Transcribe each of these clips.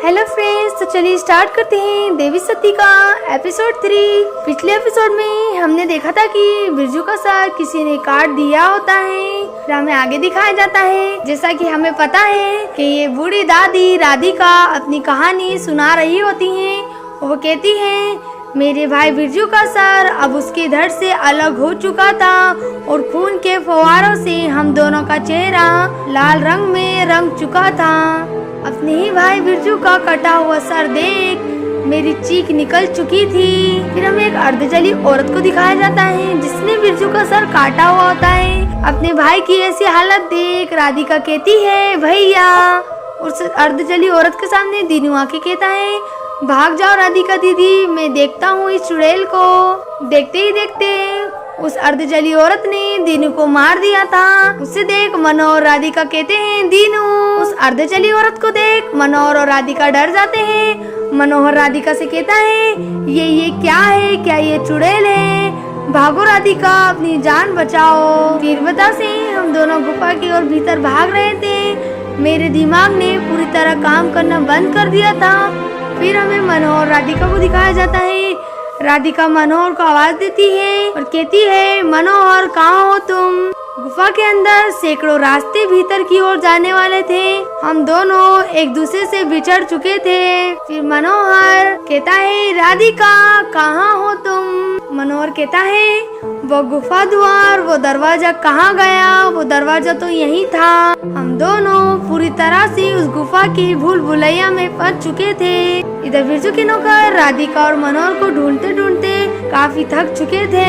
Hello friends, तो चलिए start करते हैं देवी सती का एपिसोड 3। पिछले एपिसोड में हमने देखा था कि बिरजू का सर किसी ने काट दिया होता है। फिर हमें आगे दिखाया जाता है जैसा कि हमें पता है कि ये बूढ़ी दादी राधिका अपनी कहानी सुना रही होती हैं। वो कहती हैं, मेरे भाई बिरजू का सर अब उसके धड़ से अलग हो चुका था और खून के फव्वारों से हम दोनों का चेहरा लाल रंग में रंग चुका था। अपने ही भाई बिरजू का कटा हुआ सर देख मेरी चीख निकल चुकी थी। फिर हमें एक अर्धजली औरत को दिखाया जाता है जिसने बिरजू का सर काटा हुआ होता है। अपने भाई की ऐसी हालत देख राधिका कहती है, भैया। उस अर्धजली औरत के सामने दीनू आके कहता है, भाग जाओ राधिका दीदी, मैं देखता हूँ इस चुड़ैल को। देखते ही देखते उस अर्धजली औरत ने दीनू को मार दिया था। उसे देख मनोहर और राधिका कहते हैं, दीनू। उस अर्धजली औरत को देख मनोहर और राधिका डर जाते हैं। मनोहर राधिका से कहता है, ये क्या है? क्या ये चुड़ैल है? भागो राधिका, अपनी जान बचाओ। तीव्रता से हम दोनों गुफा की ओर भीतर भाग रहे थे। मेरे दिमाग ने पूरी तरह काम करना बंद कर दिया था। फिर हमें मनोहर और राधिका को दिखाया जाता है। राधिका मनोहर को आवाज देती है और कहती है, मनोहर कहाँ हो तुम? गुफा के अंदर सैकड़ों रास्ते भीतर की ओर जाने वाले थे। हम दोनों एक दूसरे से बिछड़ चुके थे। फिर मनोहर कहता है, राधिका कहाँ हो तुम? मनोहर कहता है, वो गुफा द्वार, वो दरवाजा कहाँ गया? वो दरवाजा तो यही था। हम दोनों पूरी तरह से उस गुफा की भूल भुलैया में फंस चुके थे। इधर बिरजू के नौकर राधिका और मनोहर को ढूंढते ढूंढते काफी थक चुके थे।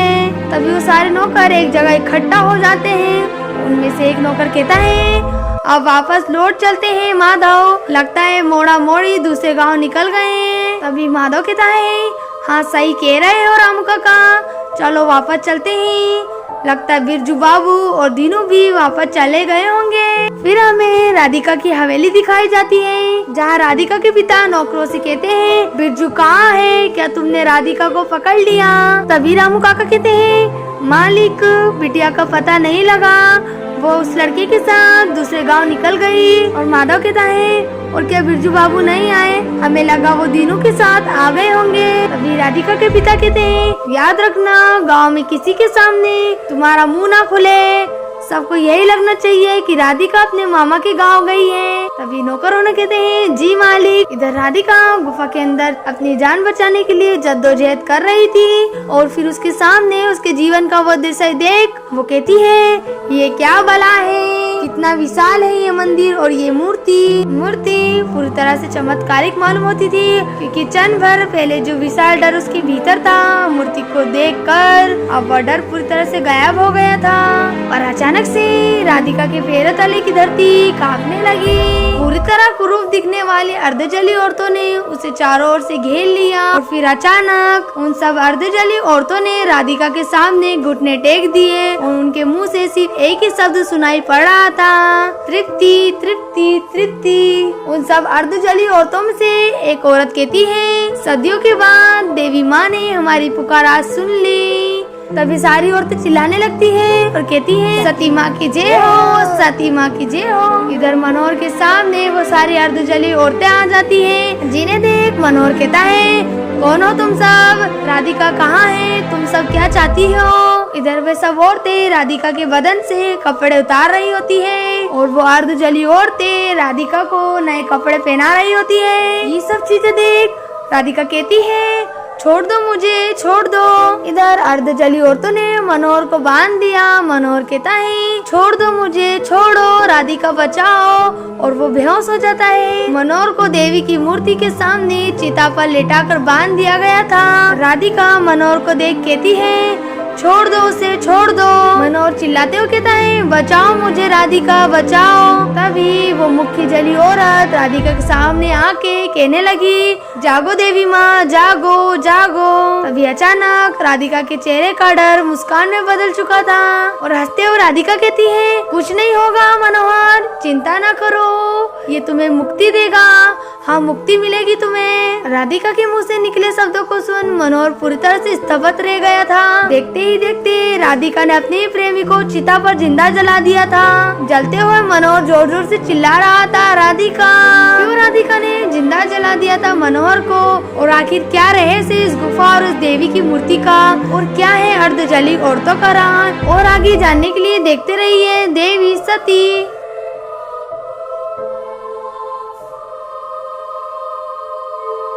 तभी वो सारे नौकर एक जगह इकट्ठा हो जाते हैं। उनमें से एक नौकर कहता है, अब वापस लौट चलते हैं माधव, लगता है मोड़ा मोड़ी दूसरे गांव निकल गए। तभी माधव कहता है, हाँ सही कह रहे हो रामू काका, चलो वापस चलते हैं। लगता है बिरजू बाबू और दीनू भी वापस चले गए होंगे। फिर हमें राधिका की हवेली दिखाई जाती है जहाँ राधिका के पिता नौकरों से कहते हैं, बिरजू कहाँ है? क्या तुमने राधिका को पकड़ लिया? तभी रामू काका कहते हैं, मालिक बिटिया का पता नहीं लगा, वो उस लड़के के साथ दूसरे गांव निकल गई। और माधव कहता है, और क्या बिरजू बाबू नहीं आए? हमें लगा वो दीनू के साथ आ गए होंगे। तभी राधिका के पिता कहते हैं, याद रखना गांव में किसी के सामने तुम्हारा मुंह ना खुले। सबको यही लगना चाहिए कि राधिका अपने मामा के गांव गई है। तभी नौकरों ने कहते हैं, जी मालिक। इधर राधिका गुफा के अंदर अपनी जान बचाने के लिए जद्दोजहद कर रही थी और फिर उसके सामने उसके जीवन का वो दृश्य देख वो कहती है, ये क्या बला है? कितना विशाल है ये मंदिर और ये मूर्ति पूरी तरह से चमत्कारिक मालूम होती थी क्योंकि क्षण भर पहले जो विशाल डर उसके भीतर था, मूर्ति को देखकर अब वह डर पूरी तरह से गायब हो गया था। और अचानक से राधिका के पैरों तले की धरती कांपने लगी। पूरी तरह कुरूप दिखने वाली अर्धजली औरतों ने उसे चारों ओर से घेर लिया और फिर अचानक उन सब अर्धजली औरतों ने राधिका के सामने घुटने टेक दिए और उनके मुंह से सिर्फ एक ही शब्द सुनाई पड़ रहा था, तृप्ति तृप्ति तृप्ति। उन सब अर्धजली औरतों में से एक औरत कहती है, सदियों के बाद देवी माँ ने हमारी पुकार आज सुन ली। तभी सारी औरतें चिल्लाने लगती है और कहती है, सती माँ की जय हो, सती माँ की जय हो। इधर मनोहर के सामने वो सारी अर्धजली औरतें आ जाती हैं। जिन्हें देख मनोहर कहता है, कौन हो तुम सब? राधिका कहाँ है? तुम सब क्या चाहती हो? इधर वे सब औरतें राधिका के बदन से कपड़े उतार रही होती है और वो अर्धजली औरतें राधिका को नए कपड़े पहना रही होती है। ये सब चीजें देख राधिका कहती है, छोड़ दो मुझे, छोड़ दो। इधर अर्धजली औरतों ने मनोहर को बांध दिया। मनोहर कहता है, छोड़ दो मुझे, छोड़ो, राधिका बचाओ। और वो बेहोश हो जाता है। मनोहर को देवी की मूर्ति के सामने चिता पर लेटाकर बांध दिया गया था। राधिका मनोहर को देख कहती है, छोड़ दो उसे, छोड़ दो। मनोहर चिल्लाते हुए कहता है, बचाओ मुझे राधिका, बचाओ। तभी वो मुख्य जली औरत राधिका के सामने आके कहने लगी, जागो देवी माँ, जागो जागो। तभी अचानक राधिका के चेहरे का डर मुस्कान में बदल चुका था और हंसते हुए राधिका कहती है, कुछ नहीं होगा मनोहर, चिंता न करो, ये तुम्हें मुक्ति देगा। हाँ, मुक्ति मिलेगी तुम्हें। राधिका के मुंह से निकले शब्दों को सुन मनोहर पूरी तरह से स्तब्ध रह गया था। देखते ही देखते राधिका ने अपने प्रेमी को चिता पर जिंदा जला दिया था। जलते हुए मनोहर जोर जोर से चिल्ला रहा था, राधिका। क्यों राधिका ने जिंदा जला दिया था मनोहर को। और आखिर क्या रहस्य इस गुफा और उस देवी की मूर्ति का, और क्या है अर्धजलित औरतों का राज, और आगे जानने के लिए देखते रहिए देवी सती।